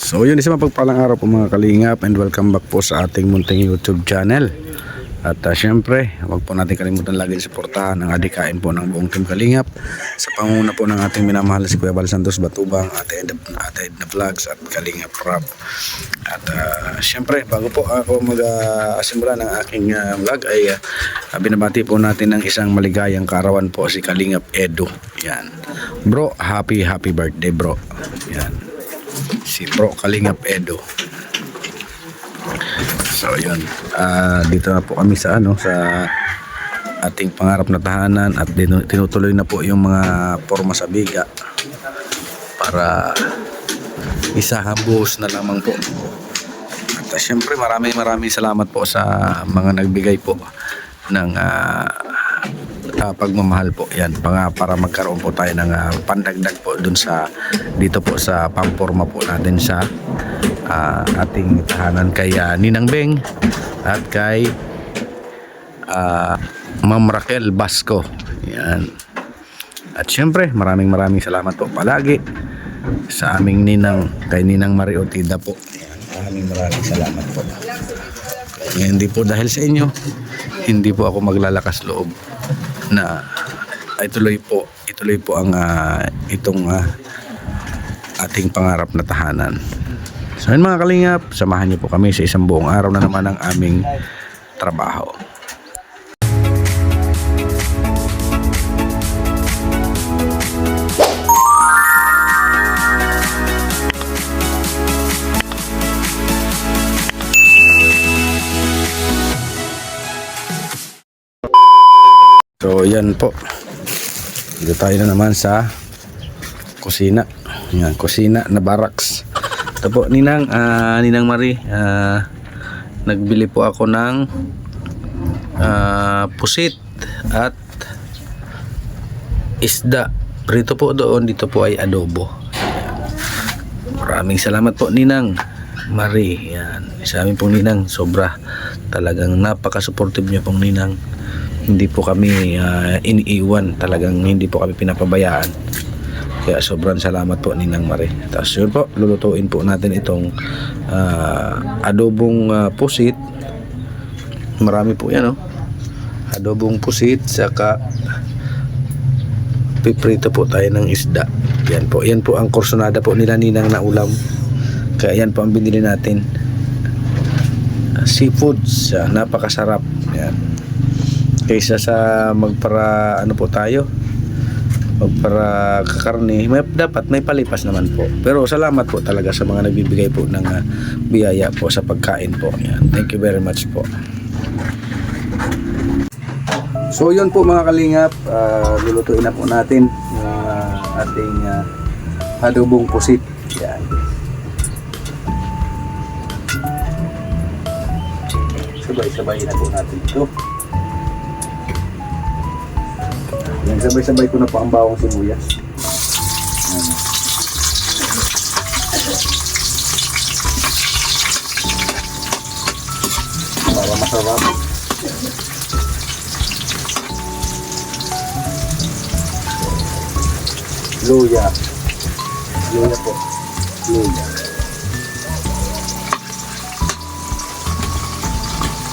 So yun, isa mapagpalang araw po mga kalingap, and welcome back po sa ating munting YouTube channel. At syempre, huwag po natin kalimutan lagi suportahan ang adikain po ng buong Team Kalingap sa panguna po ng ating minamahal si Kuya Bal Santos Batubang, Ate Edna Vlogs at Kalingap Rap. At syempre, bago po ako mag-asimula ng aking vlog ay binabati po natin ng isang maligayang kaarawan po si Kalingap Edo. Yan. Bro, happy birthday bro. Yan. Si Bro Kalingap Edo. So yun, dito na po kami sa sa ating pangarap na tahanan, at tinutuloy na po yung mga forma sa biga para isahabos na lamang po. At syempre maraming salamat po sa mga nagbigay po ng pagmamahal po. Yan, para magkaroon po tayo ng pandagdag po dun sa dito po sa pamporma po natin sa ating tahanan kay Ninang Beng at kay Ma'am Raquel Basco. Yan. At syempre maraming salamat po palagi sa aming ninang, kay Ninang Marie Otida po. Yan. Maraming salamat po. Hindi po dahil sa inyo, hindi po ako maglalakas loob na ituloy po ang itong ating pangarap na tahanan. So yun mga kalingap, samahan niyo po kami sa isang buong araw na naman ng aming trabaho. So yan po, dito tayo na naman sa kusina. Yan, kusina na barracks. Ito po Ninang Marie, nagbili po ako ng pusit at isda. Rito po doon, dito po ay adobo. Maraming salamat po Ninang Marie. Yan, sa amin pong Ninang, sobra talagang napaka-supportive niyo pong Ninang. Hindi po kami iniiwan, talagang hindi po kami pinapabayaan. Kaya sobrang salamat po Ninang Marie. Tapos yun po, lulutuin po natin itong adobong pusit. Marami po yan, adobong pusit, saka piprito po tayo ng isda. Yan po ang kursonada po nila Ninang na ulam. Kaya yan po ang binili natin. Seafoods, napakasarap. Yan. Kaysa sa magpara po tayo, para kakarne, dapat may palipas naman po. Pero salamat po talaga sa mga nagbibigay po ng biyaya po sa pagkain po. Yan. Thank you very much po. So yun po mga kalingap, lulutuin na po natin ating adobong pusit. Yan. Sabay-sabay na po natin ito. Yan, sabay-sabay ko na po ang bawang sibuyas. Yan. Para masarap. Luya. Luya po. Luya.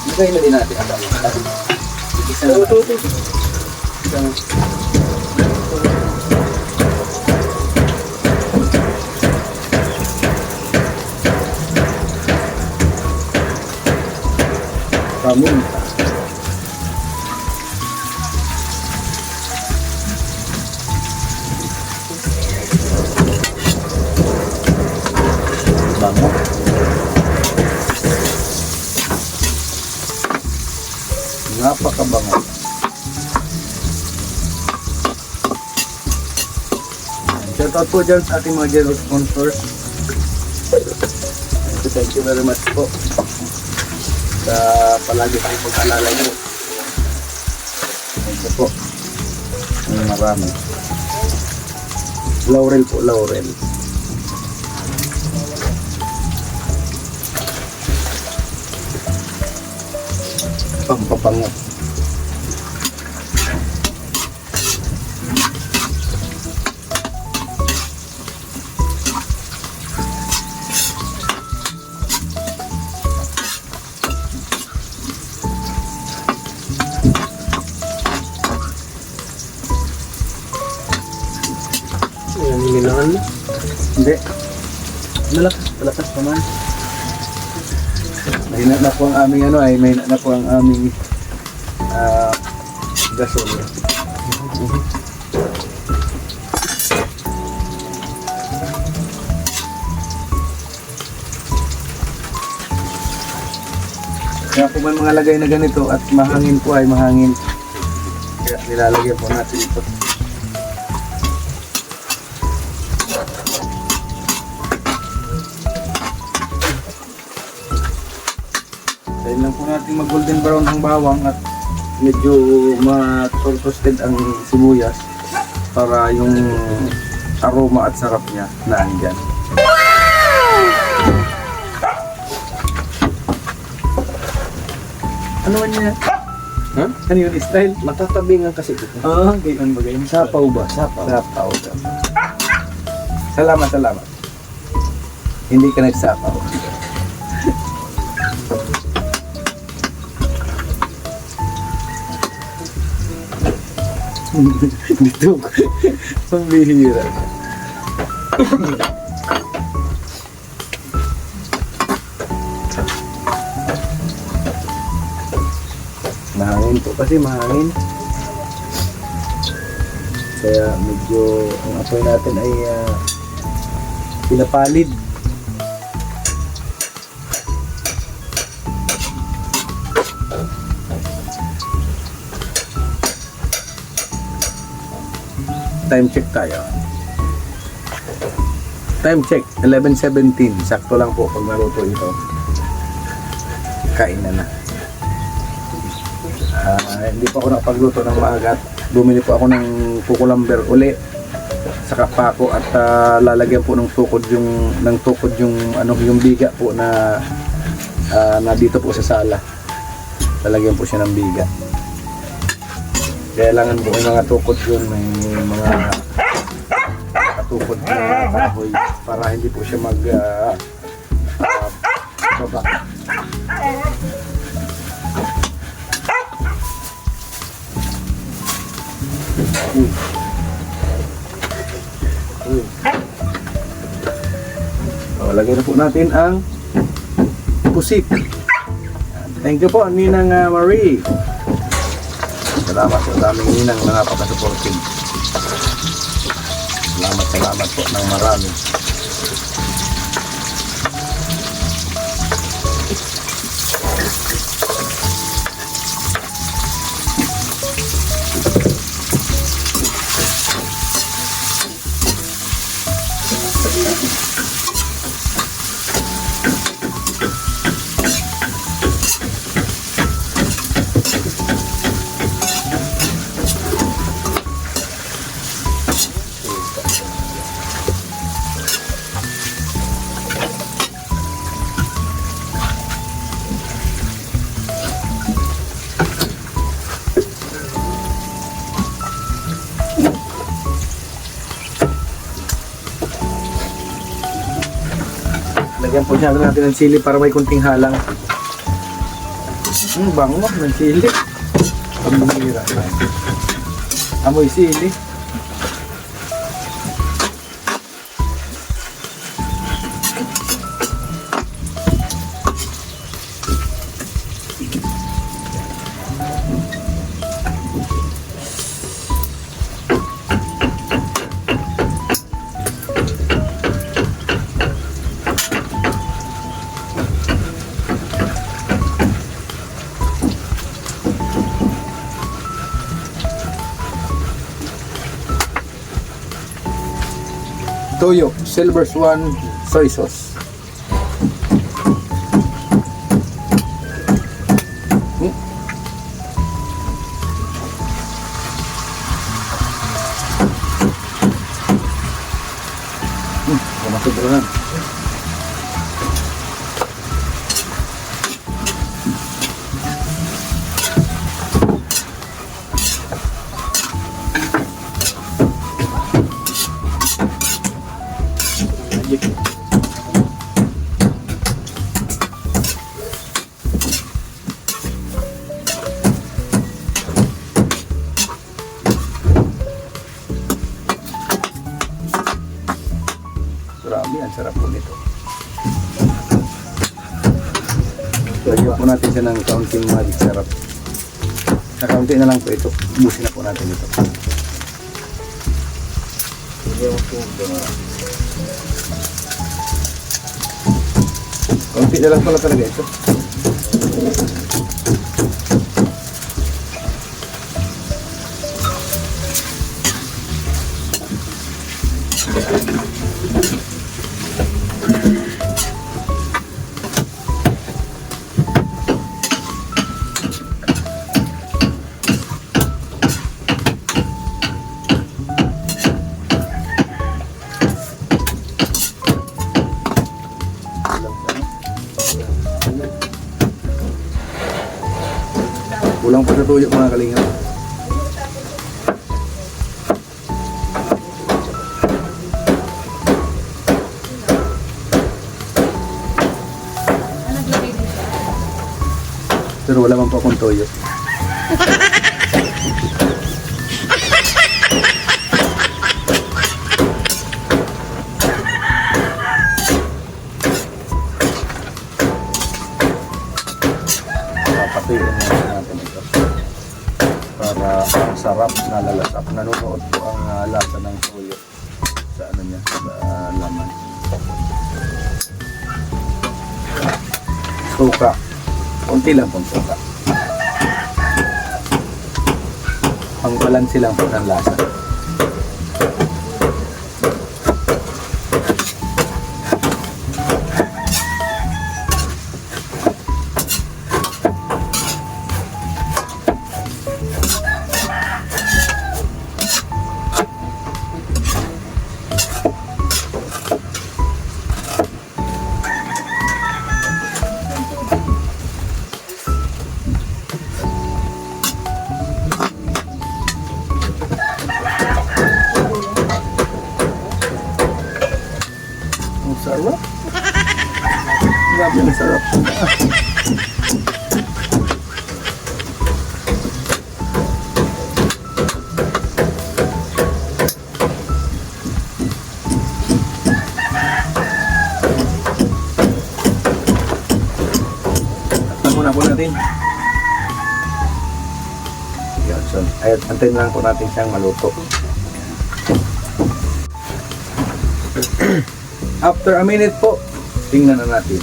Lagay na din natin ang dami. Isa na natin. Kamun. Bango. Napakabango. Shoutout po dyan sa ating mga general sponsors. Thank you very much po sa palagi tayong pag-alala nyo. Thank you po. Marami. Laurel po, Laurel. Pampapango. Hindi. Malakas naman. Mahina na po ang aming mahina na po ang aming gasol. Kaya kung may mga lagay na ganito at mahangin po ay mahangin, kaya nilalagyan po natin ito. Dahil lang po natin mag golden brown ang bawang at medyo ma-toasted ang sibuyas para yung aroma at sarap niya na andyan. Ano man niya? Ha? Ano yun? Style? Matatabingan kasi ito. Oo, gayon ba gayon? Sapaw ba? Sapaw. Sapaw. Salamat. Hindi ka nagsapaw. Dito. Pambihira. Mahangin po kasi mahangin. Kaya medyo ang apoy natin ay pinapalid. Time check tayo. Time check 11:17. Sakto lang po pag naluto ito. Kain na. Hindi pa ako nakapagluto ng maaga at bumili po ako ng kukulamber uli sa kapako at lalagyan po ng tukod yung biga po na dito po sa sala. Lalagyan po siya ng biga. Kailangan po may mga tukod yun, may mga katukod na kahoy para hindi po siya baba. Lagay na po natin ang pusit. Thank you po, Ninang Marie. Salamat sa aming ninang na napaka-supportive. Salamat po ng marami. Lagyan po natin ng sili para may kunting halang. Bango ng sili. Pambihira. Amoy sili. Toyo, Silver Swan soy sauce. Masuk na. Lagyan po natin siya ng kaunting magic syrup. Sa kaunti na lang po ito. Ubusin na po natin ito. Kaunti na lang pala talaga ito. Kulang pa sa tuyo mga kalingap. Pero wala man po akong toyo. Papatuyin muna natin ito para ang sarap na lalasap. Nanunuot po ang lasa ng toyo sa ano niya, sa laman. Suka. Kunti lang pong suka. Pang balanse lang po ng lasa. Ang sarap. Grabe ang sarap. Takpan muna po natin. Yan, so, ayun, antayin lang po natin siyang maluto. After a minute po, tingnan na natin.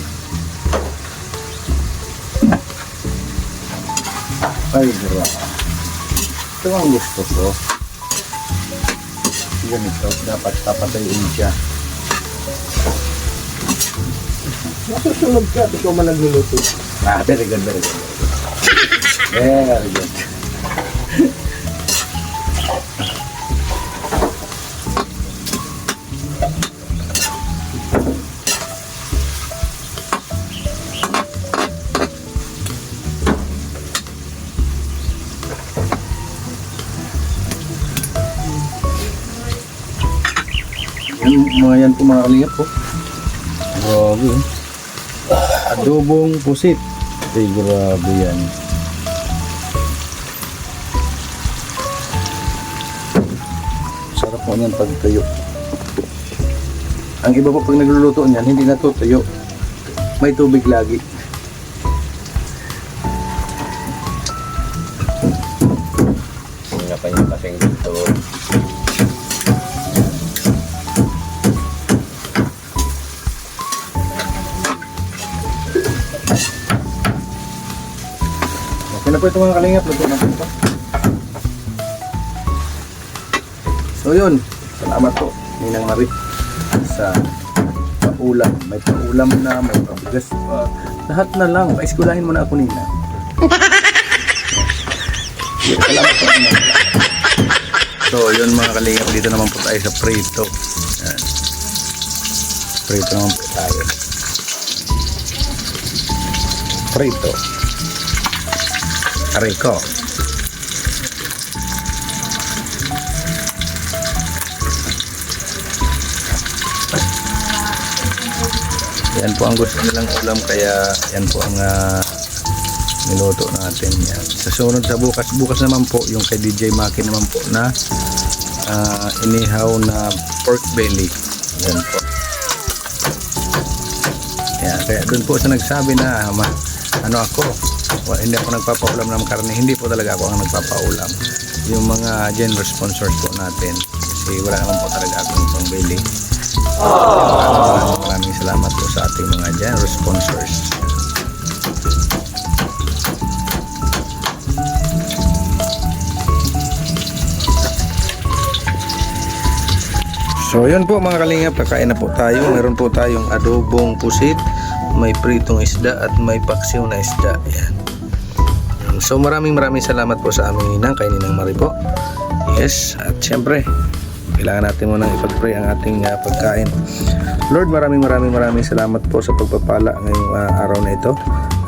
Ay, grabe. Ito ang gusto ko. Ganito, dapat papatayin siya. Nasusunod ka, ikaw man nagluluto. Very good, very good. Very good. Yan po mga kalingap po. Grabe. Adobong pusit. Ay, grabe yan. Sarap po niyan pag tuyo. Ang iba po pag nagluluto niyan, hindi natutuyo. May tubig lagi. Nga pa yung kasing dito. Okay na po ito mga kalingap. Luto na po ito. So yun. Salamat po, Ninang Marie, sa paulam. May paulam na, may pabigas pa. Lahat na lang. Paiskulahin mo na ako, Nina. Salamat po. So yun mga kalingap. Dito naman po tayo sa prito. Yan. Prito naman po tayo. Prito. Rico. Yan po ang gusto nilang ulam, kaya yan po ang niluto natin. Yan. Sa sunod sa bukas naman po yung kay DJ Maki naman po na inihaw na pork belly. Yan po. Yan, kaya doon po sa nagsabi na ano ako, hindi ako nagpapaulam ng karne, hindi po talaga ako ang nagpapaulam. Yung mga general sponsors po natin, kasi wala naman po talaga akong pangbili. Maraming salamat po sa ating mga general sponsors. So yun po mga kalingap, kakain na po tayo. Meron po tayong adobong pusit, may pritong isda at may paksiw na isda. Yan. So maraming salamat po sa aming ninang, kay Ninang Mari po. Yes, at syempre kailangan natin munang ipag-pray ang ating pagkain. Lord, maraming salamat po sa pagpapala ngayong araw na ito.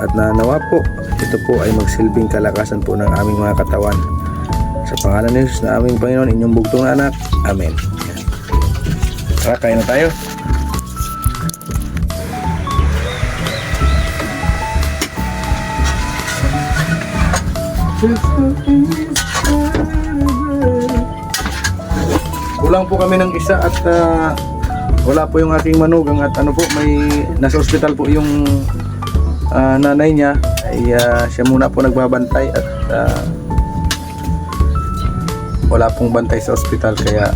At nawa po, ito po ay magsilbing kalakasan po ng aming mga katawan. Sa pangalan ni Jesus na aming Panginoon, inyong bugtong na anak. Amen. Tara, kain na tayo. Kulang po kami ng isa at wala po yung aking manugang at ano po, may nasa ospital po yung nanay niya, ay siya muna po nagbabantay at wala pong bantay sa ospital, kaya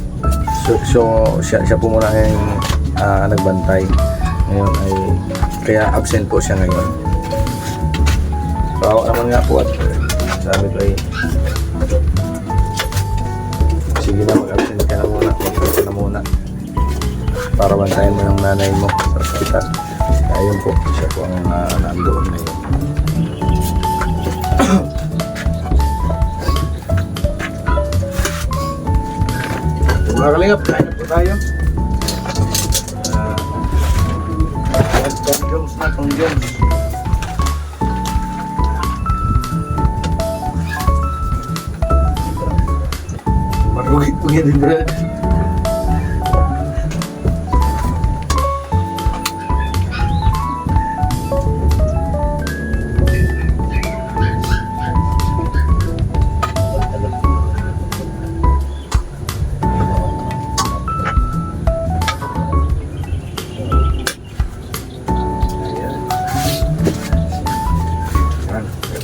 siya po muna yung nagbantay ngayon, ay kaya absent po siya ngayon. So ako naman nga po at sabi ko ay sige na, mag-absent ka na muna, mag-absent ka na muna para bantayan mo yung nanay mo sa ospital. Ayun po, siya po ang nandoon ngayon. Mga kalingap, kain na po tayo. Tong Jones. Marugit-ugit din, bro.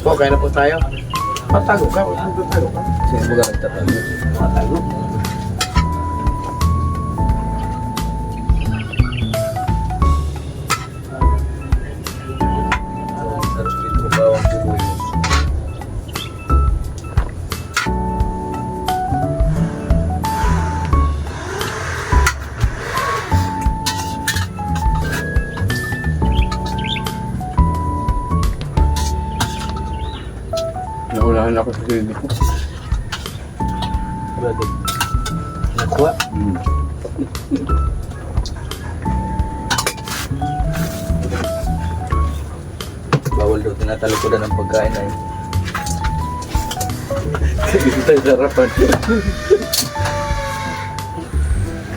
Po, kaya na po tayo. Patago ka, patago ka. Sino mo ka nagtatago? Patago. Harus dito bawang sibuyas. Naunahan ako sa sili ko. Brother. Nakuha? Bawal daw tinatalikodan ng pagkain ay. Hindi tayo sarapan.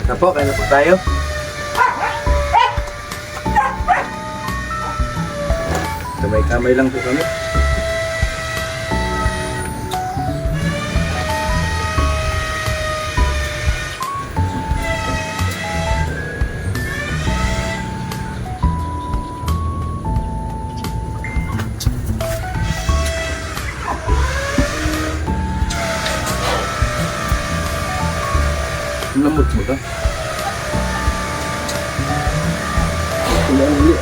Napo, kain na po tayo. Kamay-kamay lang po kami. Lamot mo ka? Kulang ulit.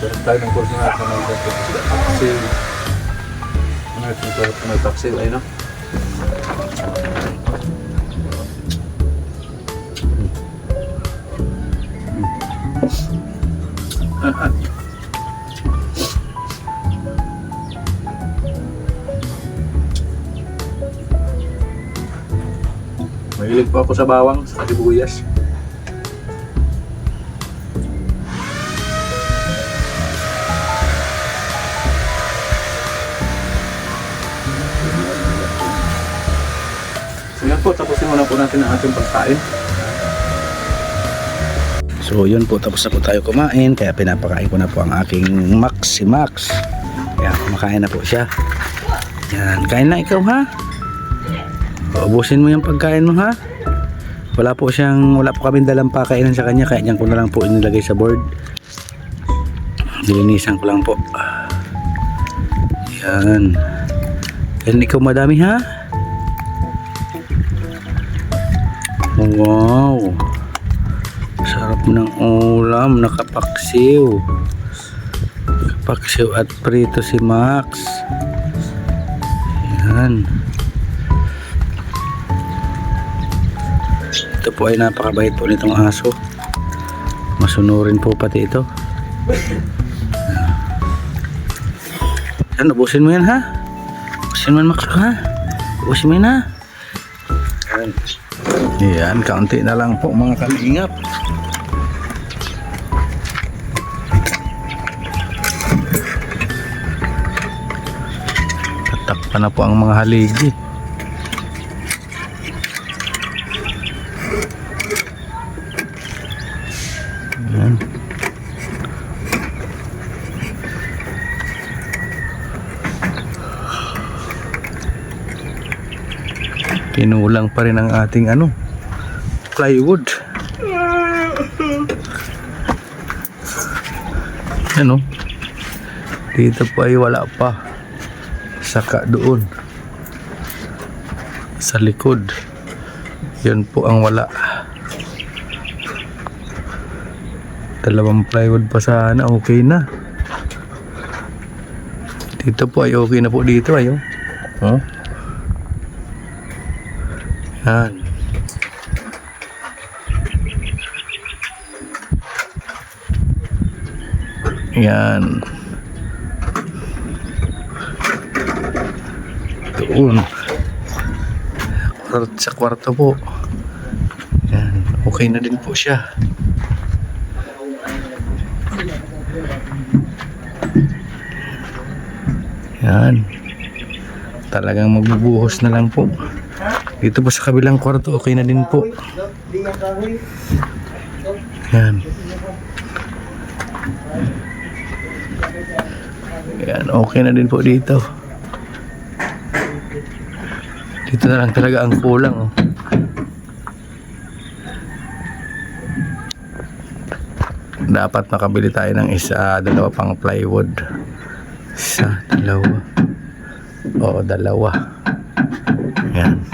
Meron tayo ng kurso na sa mga taksil. Ano yung sarap na may taksil? Ayun no? Mahilig po ako sa bawang, sa sibuyas. So yan po, tapusin muna po natin ang ating pagkain. So yun po, tapos na po tayo kumain, kaya pinapakain ko na po ang aking Max, si Max. Kaya kumakain na po siya. Yan, kain na ikaw ha. Ubusin mo yung pagkain mo ha. Wala po kaming dalang pakainan sa kanya, kaya diyan ko na lang po inilagay sa board. Nilinisan ko lang po. Yan. Yan, ikaw madami ha. Wow. Sarap ng ulam, nakapaksiw. Paksiw at prito si Max. Yan. Ito po ay napakabait po nitong aso. Masunurin po pati ito. Yan, ubusin mo yan ha. Ubusin mo yan Max ha. Ubusin mo yan ha. Yan. Yan, kaunti na lang po mga kalingap. Tatakpan na po ang mga haligi. Yan. Pinulang pa rin ang ating plywood. Ano? Dito po ay wala pa. Saka doon sa likod. Yan po ang wala. Dalawang plywood pa sana, okay na. Dito po ay okay na po dito ayo. Oh. Yan. Yan. Doon. Sa kwarto po. Yan. Okay na din po siya. Yan. Talagang magbubuhos na lang po. Dito po sa kabilang kwarto, okay na din po. Yan. Yan, okay na din po dito. Dito na lang talaga ang kulang. Oh. Dapat makabili tayo ng dalawa pang plywood. Isa, dalawa. Oo, dalawa. Yan.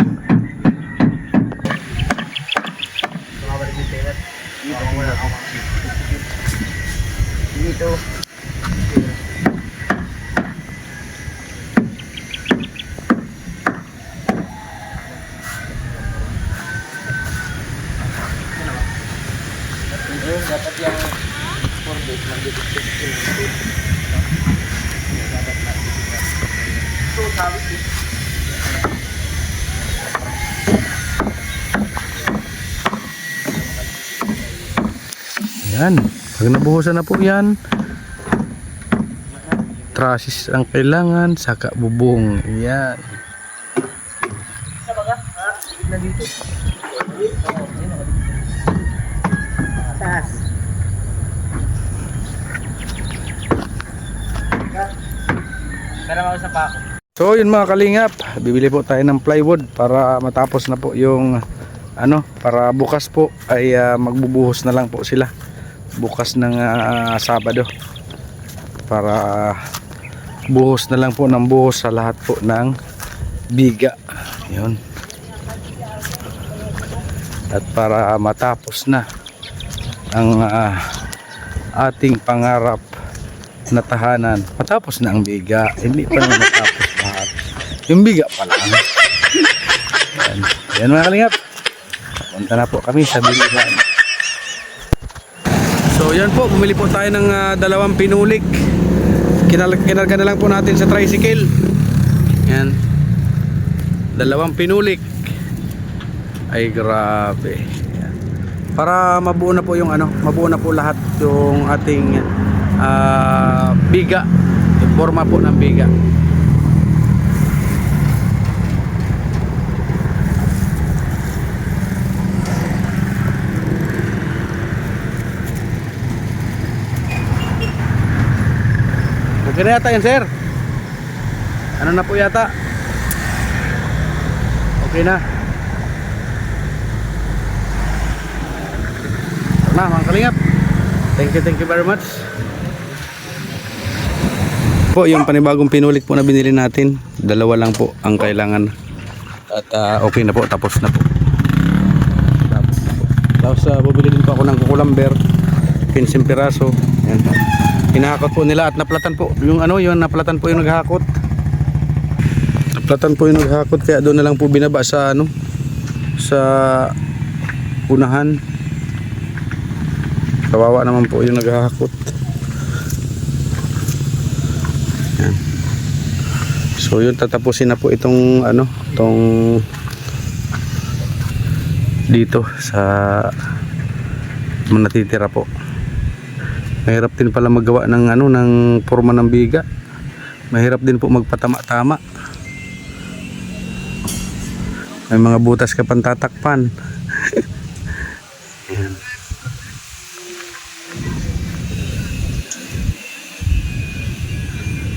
Dito. Dapat yung 4 days mag-detect dapat na. So, sabi ko. Yan. Pag nabuhusan na po yan, trusses ang kailangan, saka bubong. Yan. Sa baga? Na dito. Taas. Kaya ako sa pako. So yun mga kalingap, bibili po tayo ng plywood para matapos na po yung para bukas po ay magbubuhos na lang po sila. Bukas ng Sabado. Para buhos na lang po ng buhos sa lahat po ng biga. Yun. At para matapos na ang ating pangarap na tahanan. Matapos na ang biga. Hindi pa naman matapos lahat. Yung biga pa lang. Yan. Yan mga kalingap. Punta na po kami sa bilihan. So yan po, bumili po tayo ng dalawang pinulik. Kinarga na lang po natin sa tricycle. Yan. Dalawang pinulik. Ay grabe. Yan. Para mabuo na po yung mabuo na po lahat yung ating biga. Yung forma po ng biga. Okay na yata yan, sir. Ano na po yata? Okay Okay na. Na mga kalingap. Thank you very much. Po yung panibagong pinulik po na binili natin, dalawa lang po ang kailangan. At okay na po, tapos na po. Tapos bubili din po ako ng kukulamber, 15 piraso. Ayan. Hinahakot po nila at naplatan po. Yung naplatan po yung naghakot. Naplatan po yung naghakot, kaya doon na lang po binaba sa sa unahan. Kawawa naman po yung naghahakot. Yan. So yun, tatapusin na po itong dito sa natitira po. Mahirap din pala magawa ng ng forma ng biga. Mahirap din po magpatama-tama. May mga butas ka pang tatakpan. Yan.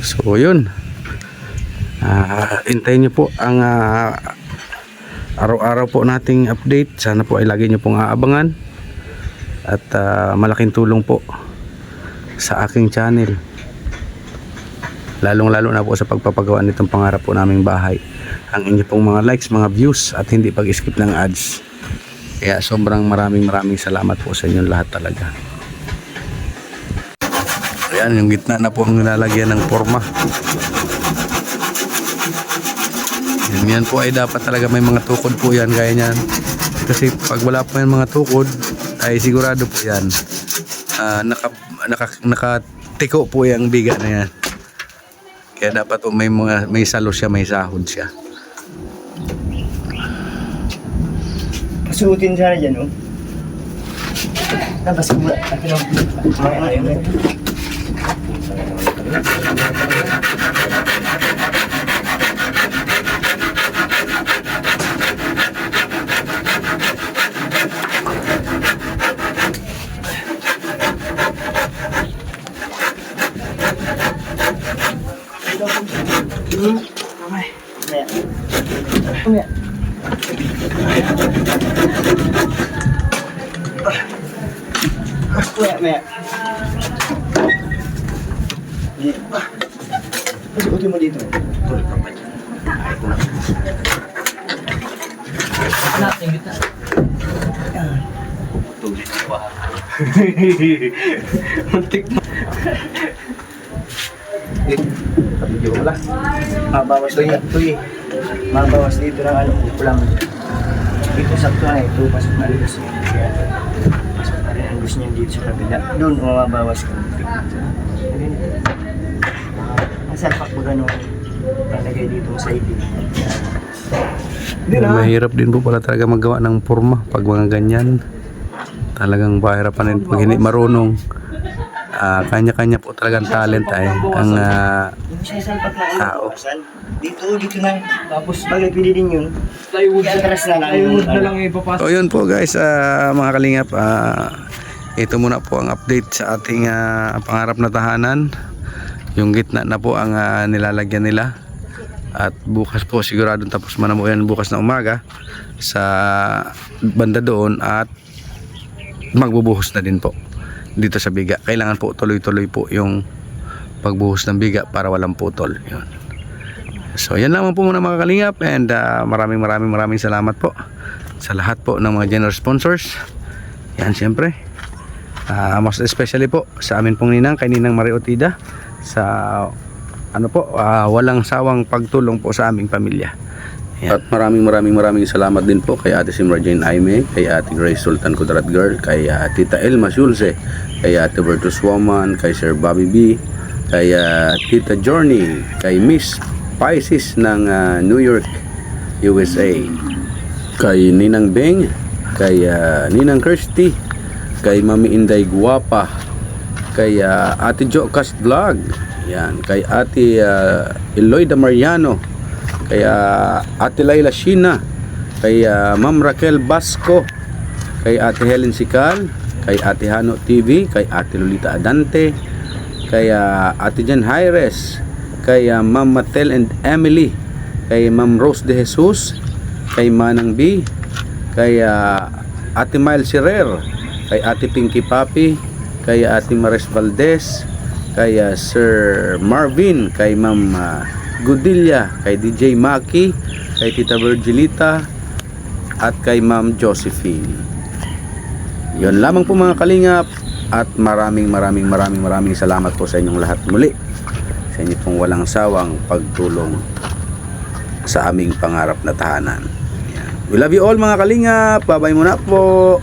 So yun, hintayin nyo po ang araw-araw po nating update. Sana po ay lagi nyo pong aabangan. At malaking tulong po sa aking channel, lalong-lalo na po sa pagpapagawa nitong pangarap po naming bahay, ang inyo pong mga likes, mga views, at hindi pag-skip ng ads. Kaya sobrang maraming salamat po sa inyo lahat talaga. Ayan, yung gitna na po ang nilalagyan ng forma. Yan po ay dapat talaga may mga tukod po yan, gaya niyan. Kasi pag wala po yung mga tukod, ay sigurado po yan nakatiko po yung biga na yan. Kaya dapat po may salo siya, may sahod siya. Pasuotin sana dyan, oh. Tapos kumula. Pasuotin mo dito. Anak, yung gitna. Tuloy na pa. Muntik mo. Video wala. Mabawas dito mabawas dito ng pulang. Dito sakto na ito, pasok na rin sa pasok na rin ang gusto niya dito sa kabila. Doon mabawas ka. Masalpak mo gano'n talagay dito sa ibig. Mahirap din po pala talaga magawa ng forma pag mga ganyan. Talagang mahirapan din pag hindi marunong. Kanya-kanya po talagang talent ay ang tao. Dito na. Tapos pag nagpili din yun, plywood na lang ipapasok. So yun po guys, mga kalingap, ito muna po ang update sa ating pangarap na tahanan. Yung gitna na po ang nilalagyan nila. At bukas po siguradong tapos man na po yan bukas na umaga sa banda doon, at magbubuhos na din po dito sa biga. Kailangan po tuloy-tuloy po yung pagbuhos ng biga para walang putol. Yun. So yan naman po muna mga kalingap, and maraming salamat po sa lahat po ng mga generous sponsors. Yan siyempre, most especially po sa amin pong ninang, kay Ninang Mariotida, sa walang sawang pagtulong po sa aming pamilya. Yan. At maraming salamat din po kay Ate Simra Jane Aime, kay Ate Grace Sultan Kudrat Girl, kay Tita Elma Shulce, kay Ate Virtus Woman, kay Sir Bobby B, kay Tita Journey, kay Miss Pisces ng New York, USA, kay Ninang Beng, kay Ninang Kirsty, kay Mami Inday Guwapa, kay Ate Jocas Vlog, yan, kay Ate Eloida Mariano, kay Ate Laila Shina, kay Ma'am Raquel Basco, kay Ate Helen Sikal, kay Ate Hano TV, kay Ate Lolita Adante, kay Ate Jan Jaires, kay Ma'am Matel and Emily, kay Ma'am Rose de Jesus, kay Manang B, kay Ate Miles Herrer, kay Ate Pinky Papi, kay Ate Maris Valdez, kay Sir Marvin, kay Ma'am Gudilla, kay DJ Maki, kay Tita Virgilita, at kay Ma'am Josephine. Yon lamang po mga kalingap, at maraming salamat po sa inyong lahat muli sa inyong pong walang sawang pagtulong sa aming pangarap na tahanan. Yan. We love you all mga kalingap. Bye-bye muna po.